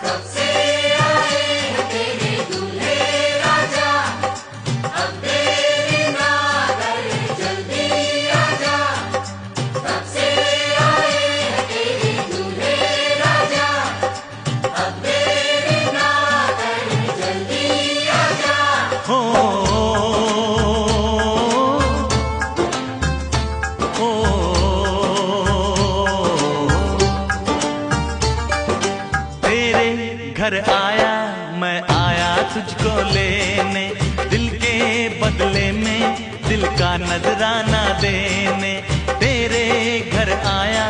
कब से आए हैं तेरे दूल्हे राजा, अब देरी ना कर जल्दी आजा। कब से आए हैं तेरे दूल्हे राजा, अब देरी ना कर जल्दी आजा। हो घर आया मैं आया तुझको लेने, दिल के बदले में दिल का नजराना देने। तेरे घर आया